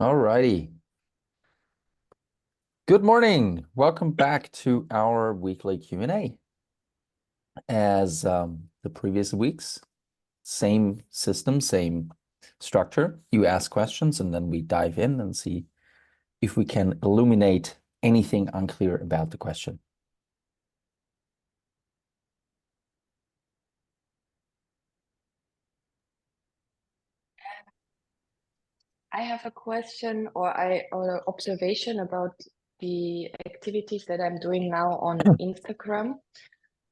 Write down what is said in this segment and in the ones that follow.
All righty. Good morning. Welcome back to our weekly Q&A. As the previous weeks, same system, same structure. You ask questions and then we dive in and see if we can illuminate anything unclear about the question. I have a question or an observation about the activities that I'm doing now on Instagram.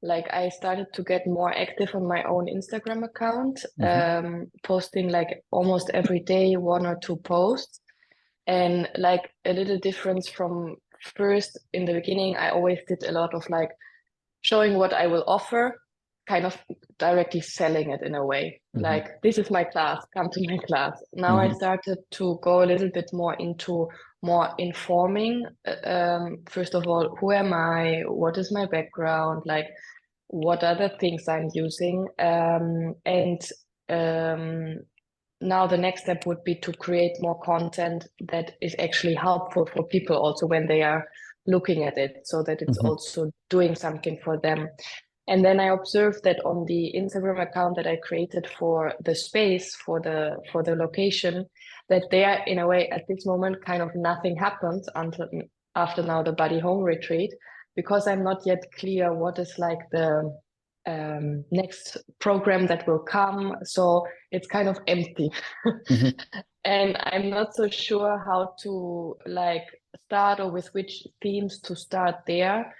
Like I started to get more active on my own Instagram account, posting like almost every day, one or two posts. And like a little difference from first in the beginning, I always did a lot of like showing what I will offer, kind of directly selling it in a way. Like, this is my class, come to my class. Now I started to go a little bit more into more informing. First of all, who am I? What is my background? Like, what are the things I'm using? And now the next step would be to create more content that is actually helpful for people also when they are looking at it, so that it's also doing something for them. And then I observed that on the Instagram account that I created for the space, for the location, that there, in a way, at this moment, kind of nothing happened until after now the Body Home retreat, because I'm not yet clear what is like the next program that will come. So it's kind of empty. And I'm not so sure how to like start or with which themes to start there,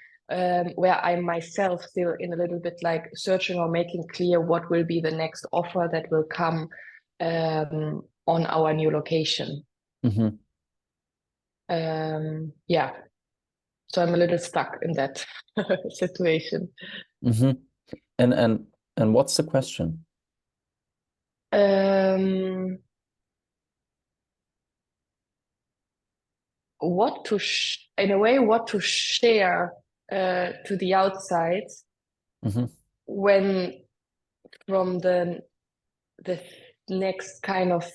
where I myself still in a little bit like searching or making clear what will be the next offer that will come on our new location. Yeah, so I'm a little stuck in that situation. And what's the question? What to in a way, what to share to the outside when from the next kind of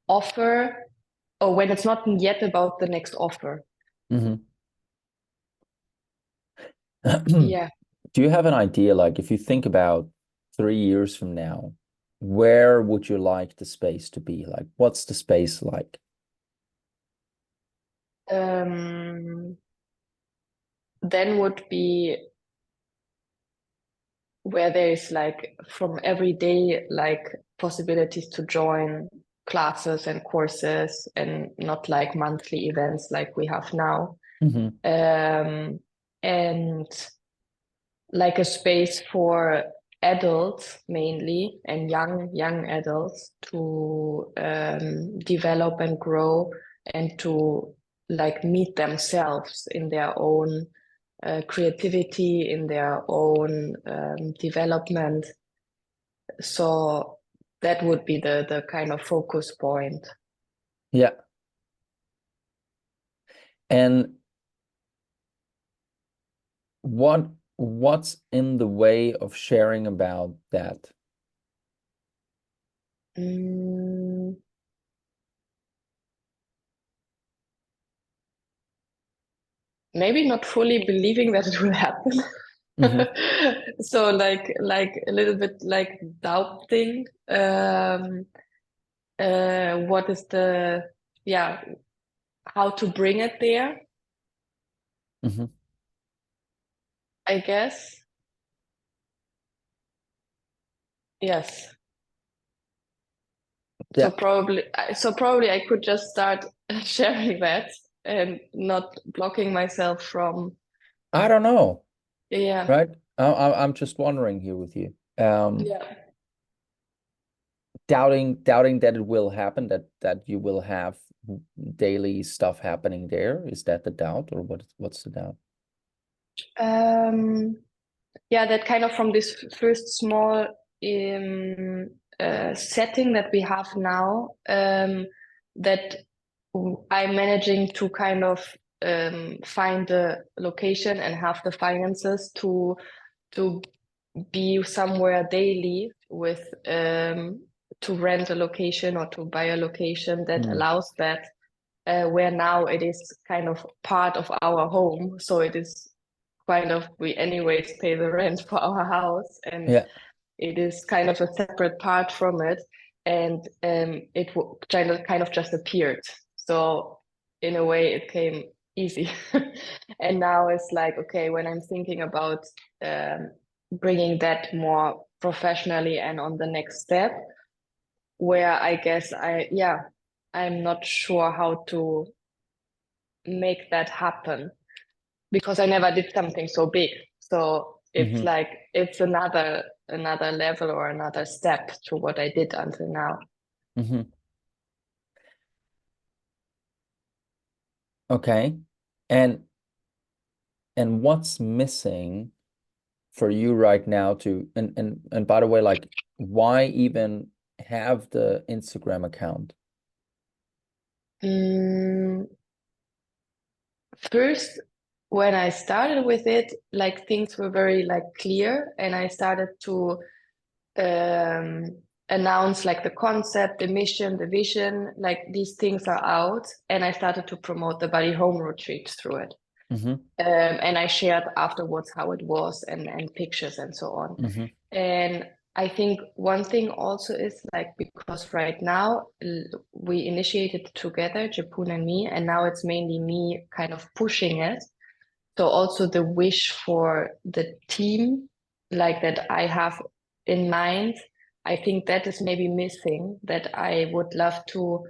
offer, or when it's not yet about the next offer. Yeah. Do you have an idea, like if you think about 3 years from now, where would you like the space to be? Like, what's the space like? Then would be where there is like from every day like possibilities to join classes and courses, and not like monthly events like we have now. And like a space for adults mainly, and young adults to develop and grow, and to like meet themselves in their own creativity, in their own development. So that would be the kind of focus point. Yeah. And what's in the way of sharing about that? Maybe not fully believing that it will happen. So like a little bit like doubting what is the, yeah, how to bring it there, I guess. Yes. Yeah. So probably I could just start sharing that and not blocking myself from, I don't know, yeah, right? I'm just wondering here with you. yeah. Doubting that it will happen, that you will have daily stuff happening there. Is that the doubt, or what's the doubt? Um, yeah, that kind of from this first small setting that we have now, that I'm managing to kind of find the location and have the finances to be somewhere daily with to rent a location or to buy a location that Mm. allows that, where now it is kind of part of our home. So it is kind of, we anyways pay the rent for our house, and Yeah. it is kind of a separate part from it. And it kind of just appeared. So in a way, it came easy. And now it's like, okay, when I'm thinking about bringing that more professionally and on the next step, where I guess I'm not sure how to make that happen, because I never did something so big. So it's Mm-hmm. like it's another level or another step to what I did until now. Mm-hmm. Okay. And what's missing for you right now to and by the way, like, why even have the Instagram account? Mm, First, when I started with it, like things were very like clear, and I started to um, announce like the concept, the mission, the vision, like these things are out, and I started to promote the Body Home retreat through it. Mm-hmm. And I shared afterwards how it was, and pictures and so on. Mm-hmm. And I think one thing also is like, because right now we initiated together, Japun and me, and now it's mainly me kind of pushing it. So also the wish for the team, like that I have in mind, I think that is maybe missing, that I would love to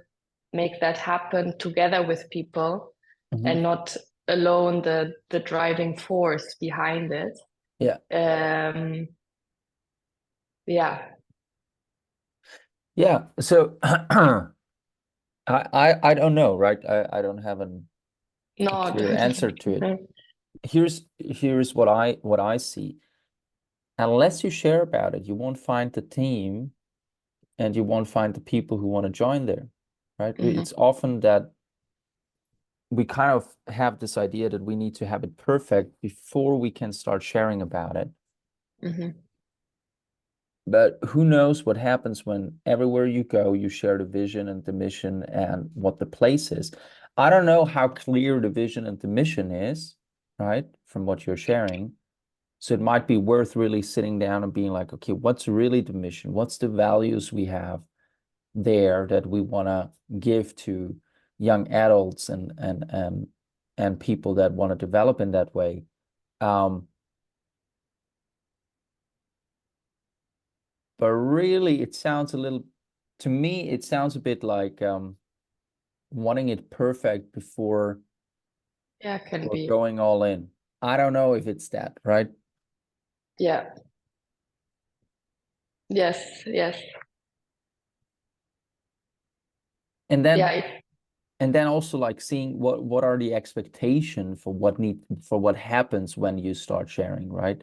make that happen together with people Mm-hmm. and not alone the driving force behind it. Yeah. Yeah. Yeah. So I don't know, right? I don't have a No. clear answer to it. Here's what I see. Unless you share about it, you won't find the team and you won't find the people who want to join there, right? Mhm, It's often that we kind of have this idea that we need to have it perfect before we can start sharing about it. mhm, But who knows what happens when everywhere you go, you share the vision and the mission and what the place is. I don't know how clear the vision and the mission is, right? From what you're sharing. So it might be worth really sitting down and being like, okay, what's really the mission? What's the values we have there that we want to give to young adults and people that want to develop in that way? But really, it sounds a little, to me, it sounds a bit like wanting it perfect before yeah, can we're be. going all in. I don't know if it's that, right? Yeah. Yes. Yes. And Yeah. then also like seeing what are the expectation for what happens when you start sharing, right?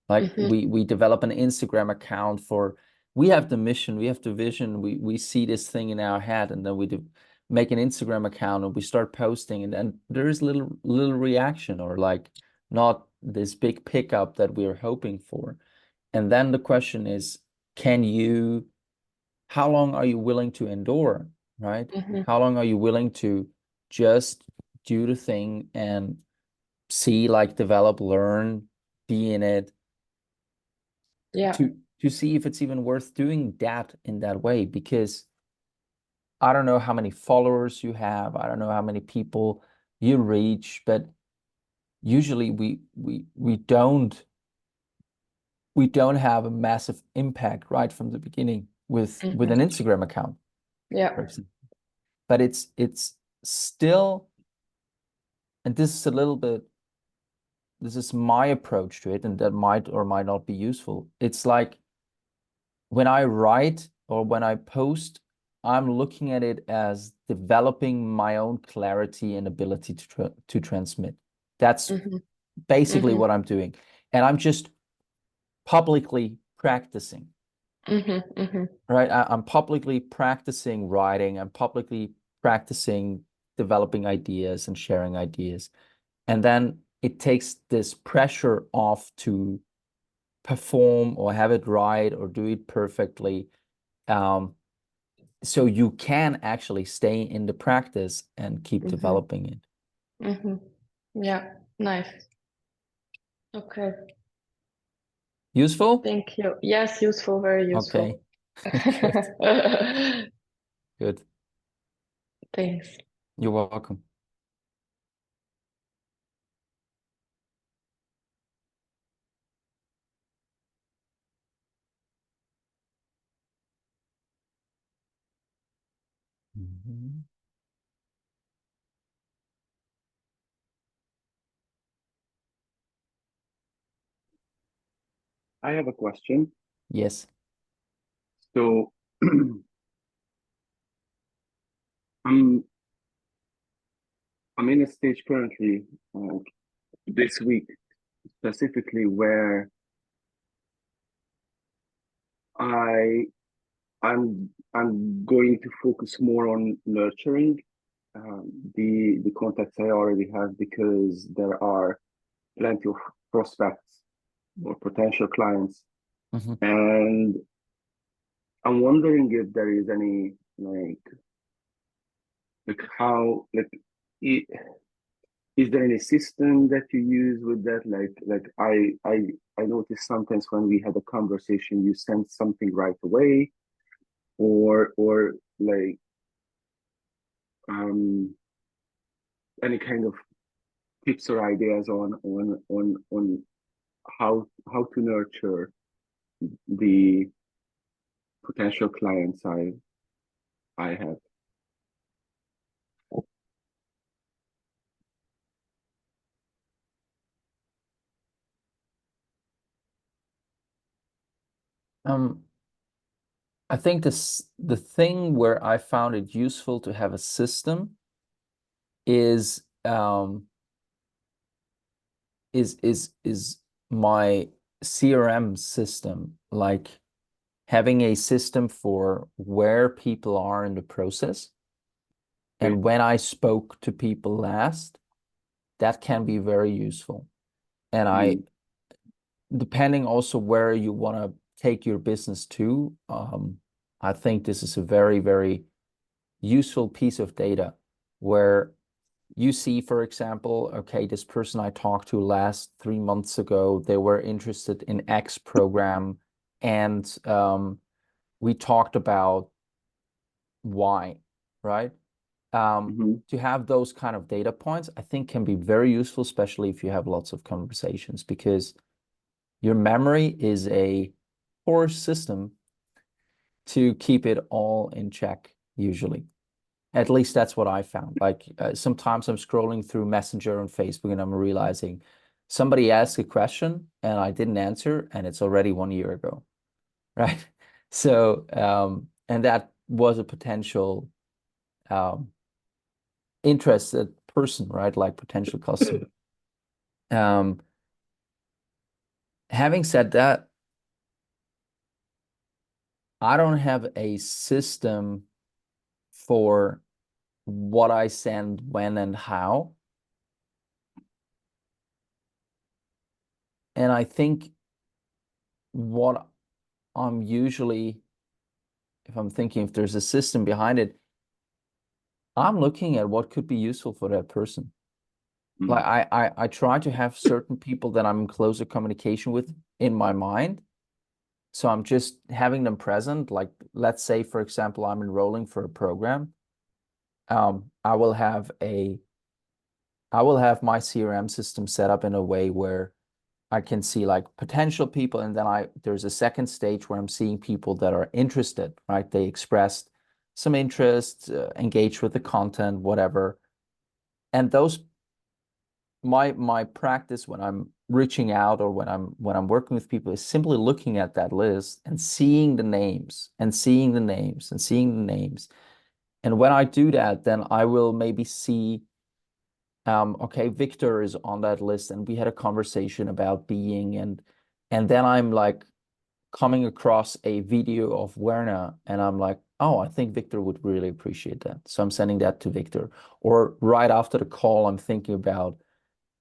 Like Mhm, we develop an Instagram account for, we have the mission, we have the vision, we see this thing in our head, and then we do make an Instagram account and we start posting, and then there is little reaction, or like not this big pickup that we're hoping for. And then the question is, can you, how long are you willing to endure, right? mhm. How long are you willing to just do the thing and see, like, develop, learn, be in it, Yeah. to see if it's even worth doing that in that way? Because I don't know how many followers you have, I don't know how many people you reach, but usually we don't have a massive impact right from the beginning with Mhm. an Instagram account, for Yeah. example. But it's still, and this is a little bit, this is my approach to it, and that might or might not be useful. It's like when I write or when I post, I'm looking at it as developing my own clarity and ability to transmit. That's Mhm, basically mhm, what I'm doing. And I'm just publicly practicing, mhm, mhm. right? I'm publicly practicing writing. I'm publicly practicing developing ideas and sharing ideas. And then it takes this pressure off to perform or have it right or do it perfectly. so you can actually stay in the practice and keep Mm-hmm. developing it. Mm-hmm. Yeah, nice. Okay, Useful? thank you. Yes, useful, very Okay. useful. Good. Good. Thanks. You're welcome. Mhm. I have a question. Yes. So I'm I'm in a stage currently, this week specifically, where I I'm going to focus more on nurturing the contacts I already have, because there are plenty of prospects or potential clients, Mhm. and I'm wondering if there is any like how like I is there any system that you use with that? I noticed sometimes when we had a conversation, you sent something right away, or like um any kind of tips or ideas on how to nurture the potential clients I have. Um, I think the thing where I found it useful to have a system is is my CRM system, like having a system for where people are in the process. Okay. And when I spoke to people last, that can be very useful. And Mm, depending also where you want to take your business to, I think this is a very, very useful piece of data where you see, for example, okay, this person I talked to last 3 months ago, they were interested in X program, and we talked about Y, right? mhm. To have those kind of data points, I think can be very useful, especially if you have lots of conversations, because your memory is a poor system to keep it all in check, usually. At least that's what I found. Like sometimes I'm scrolling through Messenger on Facebook and I'm realizing somebody asked a question and I didn't answer, and it's already 1 year ago, right? So, and that was a potential um, interested person, right? Like potential customer. Um, Having said that, I don't have a system for what I send, when, and how. And I think what I'm usually, if I'm thinking if there's a system behind it, I'm looking at what could be useful for that person. Mm, Like I try to have certain people that I'm in closer communication with in my mind. So I'm just having them present. Like let's say, for example, I'm enrolling for a program. I will have my CRM system set up in a way where I can see like potential people, and then there's a second stage where I'm seeing people that are interested, right? They expressed some interest, engaged with the content, whatever. And those my practice when I'm reaching out or when I'm working with people is simply looking at that list and seeing the names and seeing the names and seeing the names. And when I do that, then I will maybe see okay, Victor is on that list, and we had a conversation about being, and then I'm like coming across a video of Werner, and I'm like, oh, I think Victor would really appreciate that. So I'm sending that to Victor. Or right after the call, I'm thinking about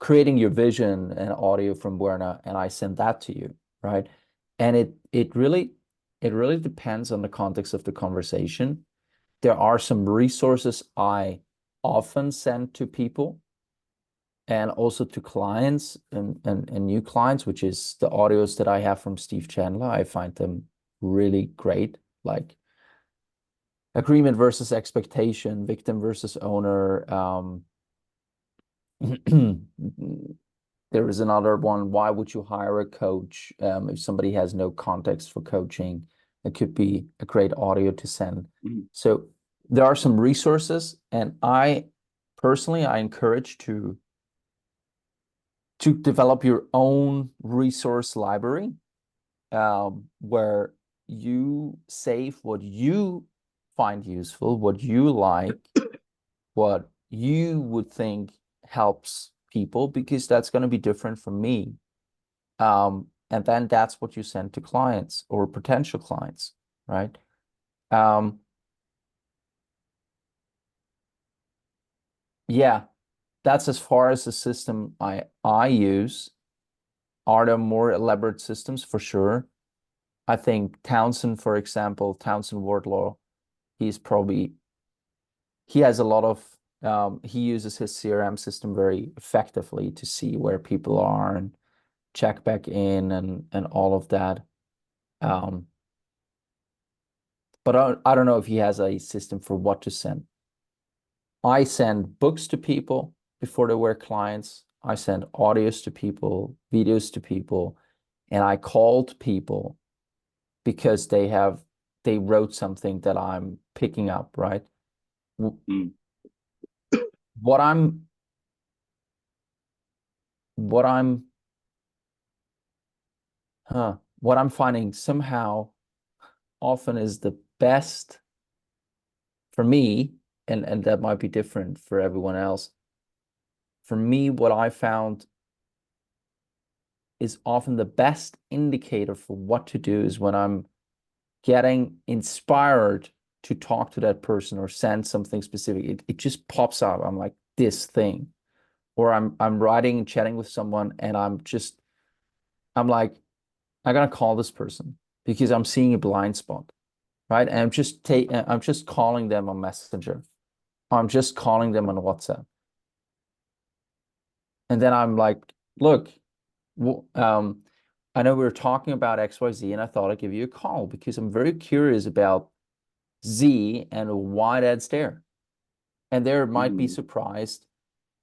creating your vision and audio from Werner, and I send that to you, right? And it really depends on the context of the conversation. there are some resources I often send to people and also to clients and new clients, which is the audios that I have from Steve Chandler. I find them really great, like agreement versus expectation, victim versus owner. There is another one, why would you hire a coach if somebody has no context for coaching? It could be a great audio to send. So there are some resources, and I personally, I encourage to develop your own resource library where you save what you find useful, what you like, what you would think helps people, because that's going to be different from me. And then that's what you send to clients or potential clients, right? Yeah, that's as far as the system I use. Are there more elaborate systems? For sure. I think Townsend, for example, Townsend Wardlaw, he has a lot of, he uses his CRM system very effectively to see where people are and check back in and all of that. But I don't know if he has a system for what to send. I send books to people before they were clients. I send audios to people, videos to people, and I called people because they wrote something that I'm picking up, right? What I'm finding somehow often is the best for me, and that might be different for everyone else. For me, what I found is often the best indicator for what to do is when I'm getting inspired to talk to that person or send something specific. It just pops up. I'm like, this thing. Or I'm writing and chatting with someone, and I'm like, I'm gonna call this person because I'm seeing a blind spot, right? And I'm just calling them on Messenger. I'm just calling them on WhatsApp. And then I'm like, look, I know we were talking about XYZ, and I thought I'd give you a call because I'm very curious about Z and why that's there. And they might be surprised,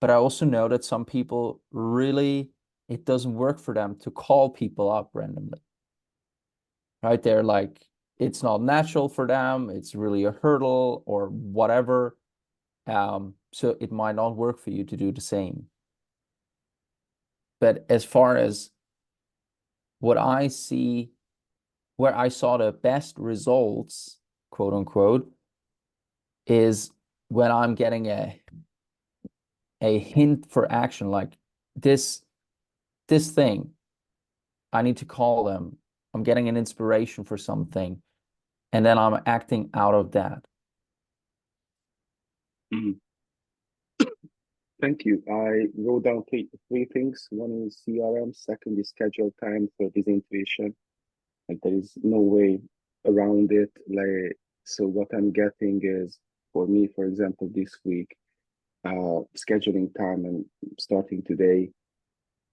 but I also know that some people really, it doesn't work for them to call people up randomly, right? They're like, it's not natural for them. It's really a hurdle or whatever. So it might not work for you to do the same. But as far as what I see, where I saw the best results, quote unquote, is when I'm getting a hint for action, like this thing, I need to call them. I'm getting an inspiration for something, and then I'm acting out of that. Thank you. I wrote down three things. One is CRM, second is schedule time, third is intuition. And there is no way around it. Like, so what I'm getting is, for me, for example, this week, scheduling time and starting today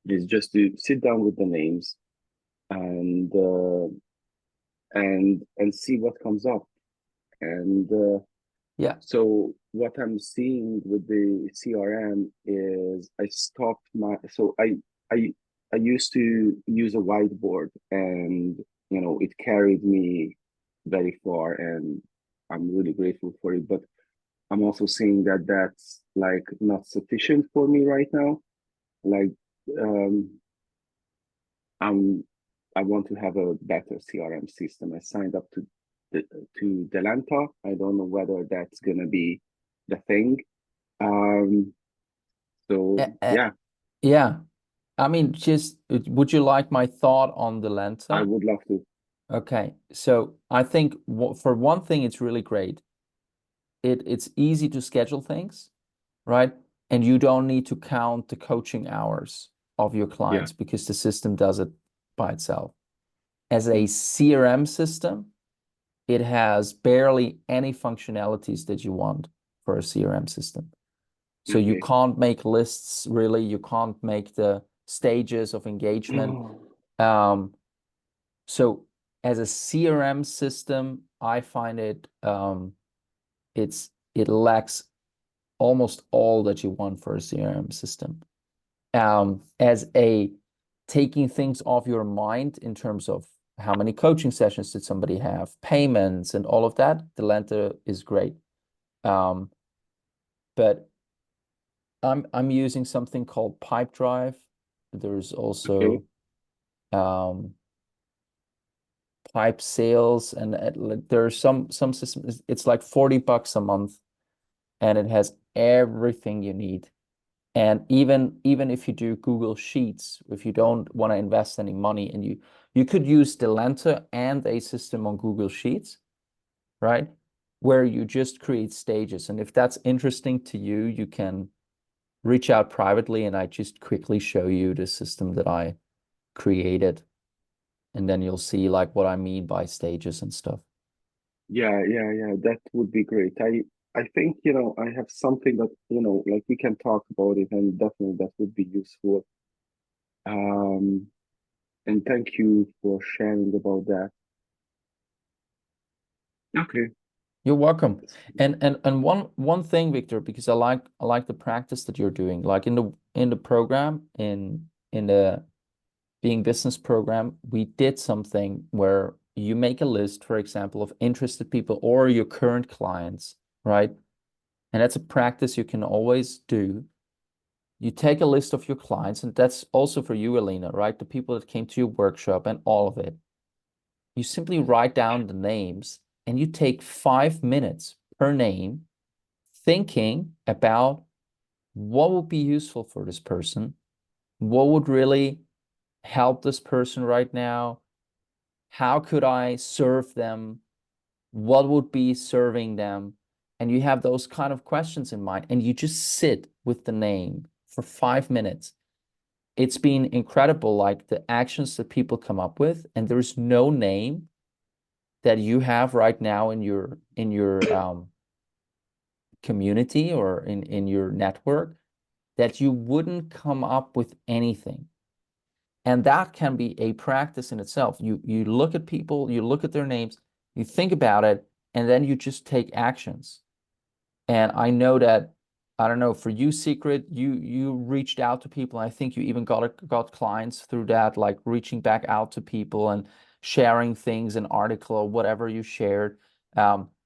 is just to sit down with the names and see what comes up. And Yeah. so what I'm seeing with the CRM is I used to use a whiteboard, and it carried me very far, and I'm really grateful for it. But I'm also seeing that that's like not sufficient for me right now. Like um I want to have a better CRM system. I signed up to Delanta. I don't know whether that's gonna be the thing. So yeah, Yeah. I mean, just would you like my thought on the Delanta? I would love to. Okay. So I think for one thing, it's really great. It's easy to schedule things, right? And you don't need to count the coaching hours of your clients because the system does it by itself. As a CRM system, it has barely any functionalities that you want for a CRM system. So you Okay. can't make lists really, you can't make the stages of engagement. So as a CRM system, I find it it lacks almost all that you want for a CRM system. As a taking things off your mind in terms of how many coaching sessions did somebody have, payments and all of that, Delenta is great. But I'm using something called Pipedrive. There's also Pipe Sales, and there's some systems. It's like $40 a month, and it has everything you need. And even if you do Google Sheets, if you don't want to invest any money, and you could use Delenta and a system on Google Sheets, right? Where you just create stages. And if that's interesting to you, you can reach out privately, and I just quickly show you the system that I created. And then you'll see like what I mean by stages and stuff. Yeah, that would be great. I think, I have something that, like we can talk about it, and definitely that would be useful. And thank you for sharing about that. Okay. You're welcome. And one thing, Victor, because I like the practice that you're doing, like in the program, in the Being Business program, we did something where you make a list, for example, of interested people or your current clients, right? And that's a practice you can always do. You take a list of your clients, and that's also for you, Alina, right? The people that came to your workshop and all of it. You simply write down the names, and you take 5 minutes per name thinking about what would be useful for this person, what would really help this person right now, how could I serve them, what would be serving them, and you have those kind of questions in mind, and you just sit with the name for 5 minutes. It's been incredible, like the actions that people come up with, and there's no name that you have right now in your community or in your network that you wouldn't come up with anything. And that can be a practice in itself. You look at people, you look at their names, you think about it, and then you just take actions. And I know that, I don't know, for you, Secret, you reached out to people. I think you even got clients through that, like reaching back out to people and sharing things, an article or whatever you shared.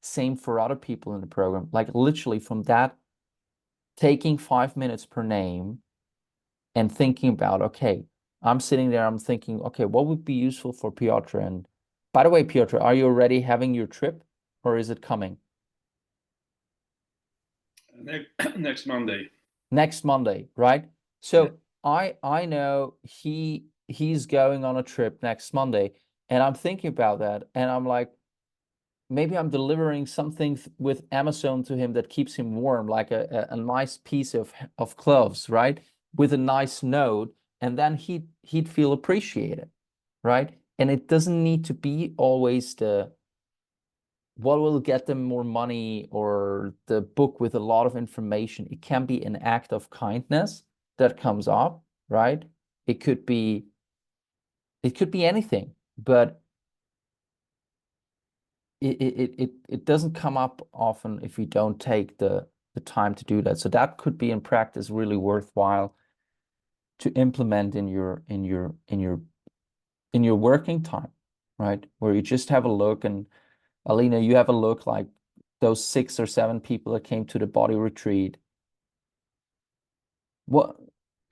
Same for other people in the program. Like literally from that, taking 5 minutes per name and thinking about, okay, I'm sitting there, I'm thinking, okay, what would be useful for Piotr? And by the way, Piotr, are you already having your trip or is it coming? Next Monday. Next Monday, right? So I know he's going on a trip next Monday, and I'm thinking about that, and I'm like, maybe I'm delivering something with Amazon to him that keeps him warm, like a nice piece of clothes, right? With a nice note, and then he'd feel appreciated, right? And it doesn't need to be always the what will get them more money or the book with a lot of information. It can be an act of kindness that comes up, right? It could be anything, but it doesn't come up often if you don't take the time to do that. So that could be in practice really worthwhile to implement in your working time, right? Where you just have a look, and Alina, you have a look like those 6 or 7 people that came to the body retreat. What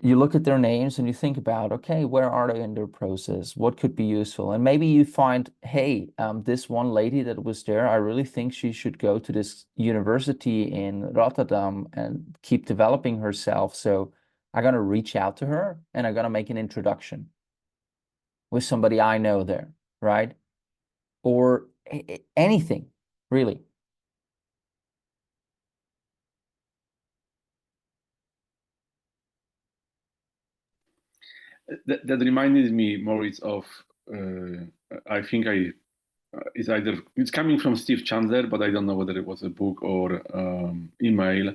you look at their names and you think about, okay, where are they in their process? What could be useful? And maybe you find, hey, this one lady that was there, I really think she should go to this university in Rotterdam and keep developing herself. So I'm gonna reach out to her and I'm gonna make an introduction with somebody I know there, right? Or anything, really. That reminded me, Moritz, of I think I it's coming from Steve Chandler, but I don't know whether it was a book or email.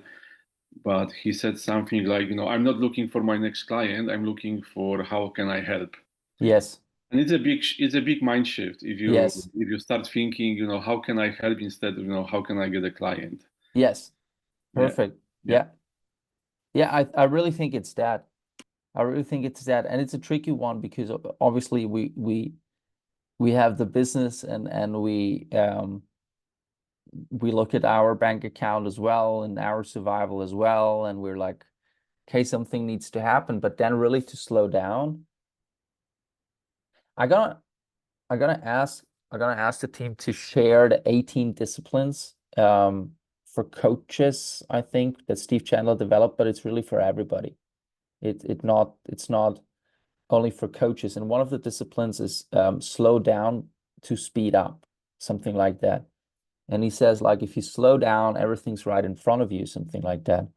But he said something like, I'm not looking for my next client. I'm looking for how can I help. Yes. And it's a big mind shift if Yes. you start thinking, how can I help instead of, how can I get a client? Yes. Yeah. Perfect. Yeah. Yeah. I really think it's that. I really think it's that. And it's a tricky one because obviously we have the business and we look at our bank account as well and our survival as well. And we're like, okay, something needs to happen, but then really to slow down. I'm gonna ask the team to share the 18 disciplines for coaches, I think, that Steve Chandler developed, but it's really for everybody. It's not only for coaches. And one of the disciplines is slow down to speed up, something like that. And he says, like, if you slow down, everything's right in front of you, something like that.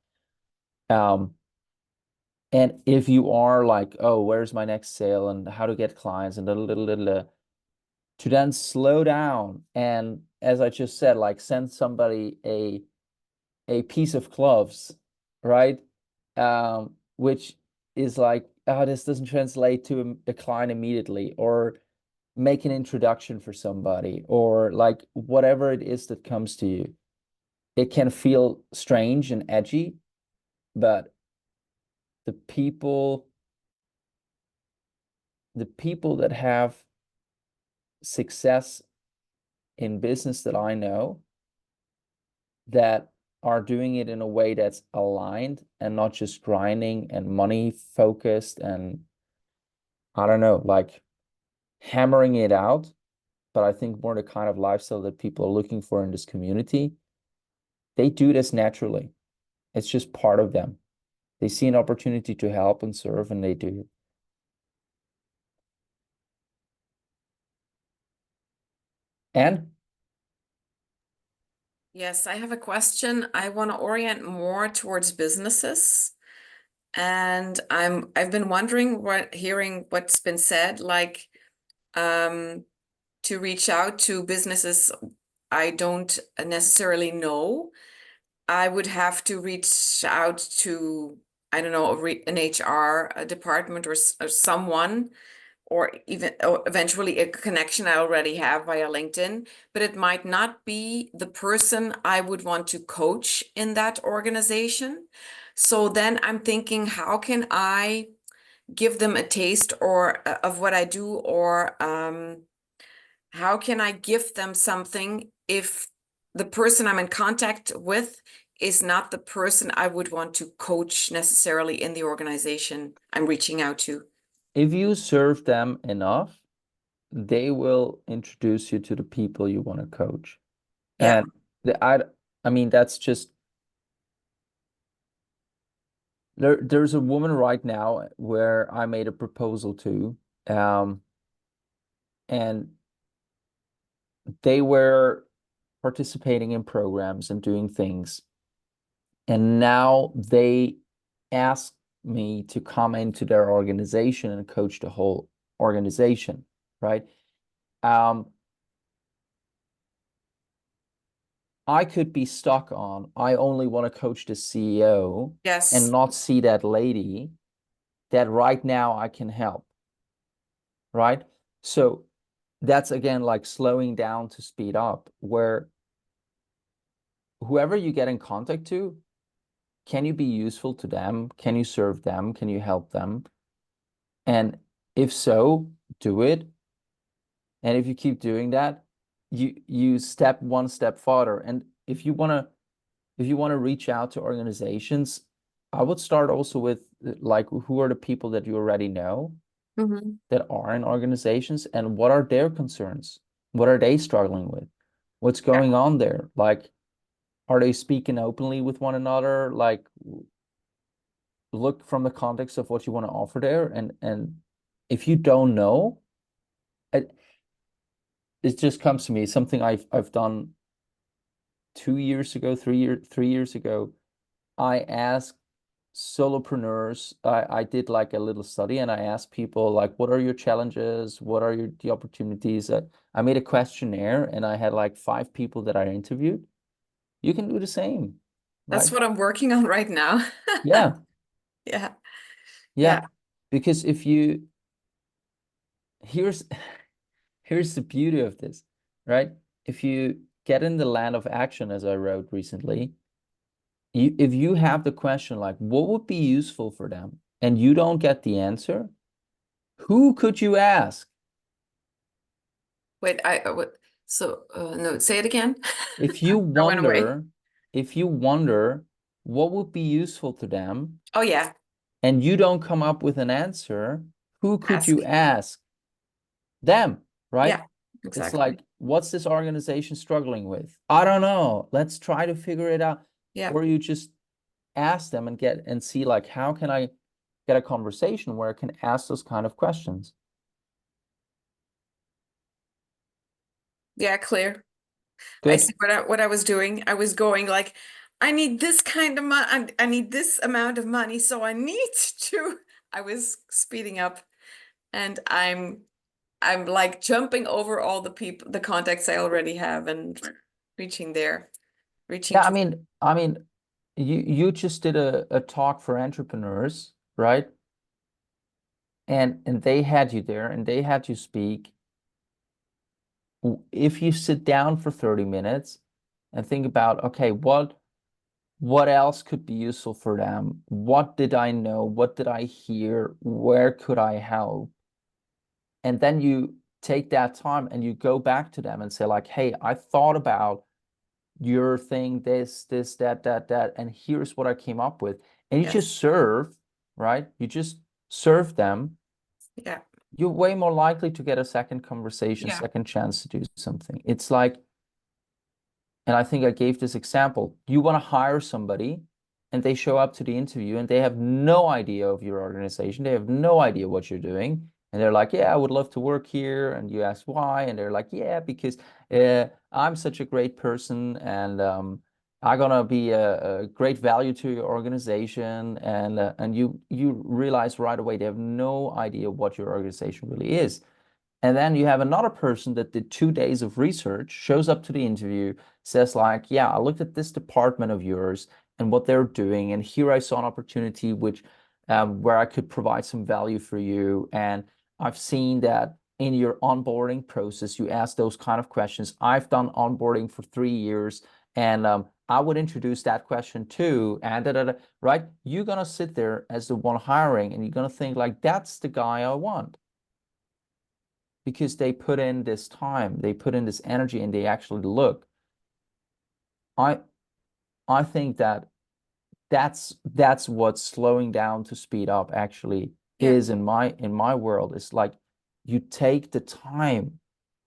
And if you are like, oh, where's my next sale and how to get clients and to then slow down and, as I just said, like send somebody a piece of gloves, right? Which is like, oh, this doesn't translate to a client immediately, or make an introduction for somebody, or like whatever it is that comes to you. It can feel strange and edgy, but the people that have success in business that I know that are doing it in a way that's aligned and not just grinding and money focused and, I don't know, like hammering it out, but I think more the kind of lifestyle that people are looking for in this community. They do this naturally. It's just part of them. They see an opportunity to help and serve, and they do. And Yes, I have a question. I want to orient more towards businesses. And I've been wondering hearing what's been said, like to reach out to businesses I don't necessarily know. I would have to reach out to, I don't know, an HR department or someone, or even eventually a connection I already have via LinkedIn, but it might not be the person I would want to coach in that organization. So then I'm thinking, how can I give them a taste of what I do, or how can I give them something if the person I'm in contact with is not the person I would want to coach necessarily in the organization I'm reaching out to? if you serve them enough, they will introduce you to the people you want to coach. Yeah. And I mean, that's just there's a woman right now where I made a proposal to, and they were participating in programs and doing things. And now they ask me to come into their organization and coach the whole organization, right? I could be stuck on, I only want to coach the CEO Yes. and not see that lady that right now I can help, right? So that's again like slowing down to speed up, where whoever you get in contact to, can you be useful to them? Can you serve them? Can you help them? And if so, do it. And if you keep doing that, you step one step farther. And if you want to reach out to organizations, I would start also with like, who are the people that you already know Mm-hmm. that are in organizations, and what are their concerns? What are they struggling with? What's going on there? Like, are they speaking openly with one another? Like, look from the context of what you want to offer there. And if you don't know, it just comes to me, something I've done 2 years ago, 3 years ago. I asked solopreneurs, I did like a little study and I asked people like, what are your challenges? What are the opportunities? I made a questionnaire and I had like 5 people that I interviewed. You can do the same, That's right? what I'm working on right now. Yeah, Yeah. yeah. Because if you, here's here's the beauty of this, right? If you get in the land of action, as I wrote recently, if you have the question like, what would be useful for them, and you don't get the answer, who could you ask? Wait, so no, say it again. If you I went away. wonder what would be useful to them, Oh yeah, and you don't come up with an answer, who could you ask. ask? Them, right? Yeah, It's exactly. like, what's this organization struggling with? I don't know. Let's try to figure it out. Yeah. Or you just ask them and see like, how can I get a conversation where I can ask those kind of questions? Yeah, clear. I Good. see what I was doing. I was going like, I need this kind of money. I need this amount of money, so I need to. I was speeding up, and I'm like jumping over all the people, the contacts I already have, and reaching there, reaching Yeah, to. I mean, you just did a talk for entrepreneurs, right? And they had you there and they had you speak. If you sit down for 30 minutes and think about, okay, what else could be useful for them? What did I know? What did I hear? Where could I help? And then you take that time and you go back to them and say like, hey, I thought about your thing, this, that, and here's what I came up with. And you Yes. just serve, right? You just serve them. Yeah. You're way more likely to get a second conversation, Yeah. second chance to do something. It's like, and I think I gave this example. You want to hire somebody and they show up to the interview and they have no idea of your organization. They have no idea what you're doing. And they're like, yeah, I would love to work here. And you ask why. And they're like, yeah, because I'm such a great person and I'm gonna be a great value to your organization. And you realize right away they have no idea what your organization really is. And then you have another person that did 2 days of research, shows up to the interview, says like, yeah, I looked at this department of yours and what they're doing, and here I saw an opportunity which where I could provide some value for you. And I've seen that in your onboarding process, you ask those kind of questions. I've done onboarding for 3 years, and I would introduce that question too. And right? You're gonna sit there as the one hiring, and you're gonna think like, that's the guy I want. Because they put in this time, they put in this energy, and they actually look. I think that's what's slowing down to speed up actually is in my world. It's like you take the time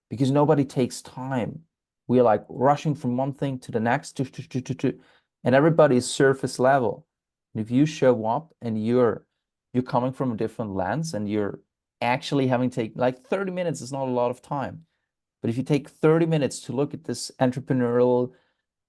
because nobody takes time. We're like rushing from one thing to the next, and everybody's surface level. And if you show up and you're coming from a different lens and you're actually having to take like 30 minutes is not a lot of time. But if you take 30 minutes to look at this entrepreneurial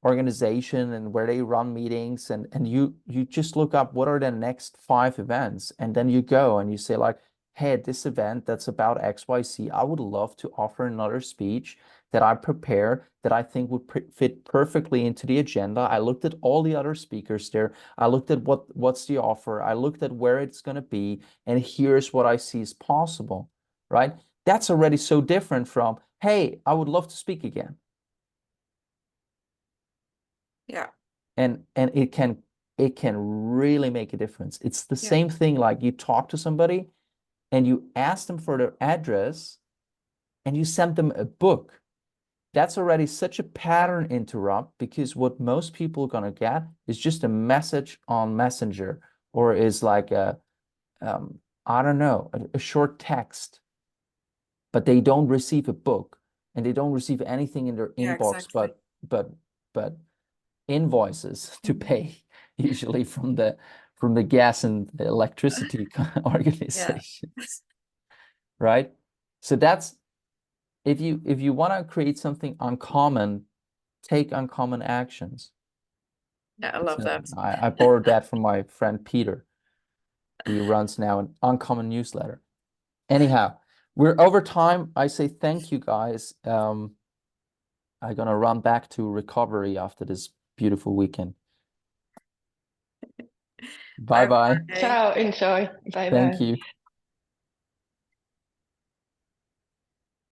organization and where they run meetings and you just look up what are the next 5 events, and then you go and you say like, hey, at this event that's about XYZ, I would love to offer another speech that I prepared that I think would fit perfectly into the agenda. I looked at all the other speakers there. I looked at what's the offer. I looked at where it's going to be, and here's what I see is possible, right? That's already so different from, hey, I would love to speak again. Yeah. And it can really make a difference. It's the same thing like you talk to somebody and you ask them for their address and you send them a book. That's already such a pattern interrupt, because what most people are gonna get is just a message on Messenger, or is like a I don't know, a short text, but they don't receive a book and they don't receive anything in their inbox Exactly. but invoices to pay, usually from the gas and the electricity organizations, right? So that's, if you want to create something uncommon, take uncommon actions. I love that. I borrowed that from my friend Peter. He runs now an Uncommon newsletter. Anyhow, we're over time. I say thank you, guys. I'm gonna run back to recovery after this beautiful weekend. Bye bye. Ciao, enjoy. Bye Thank bye. you.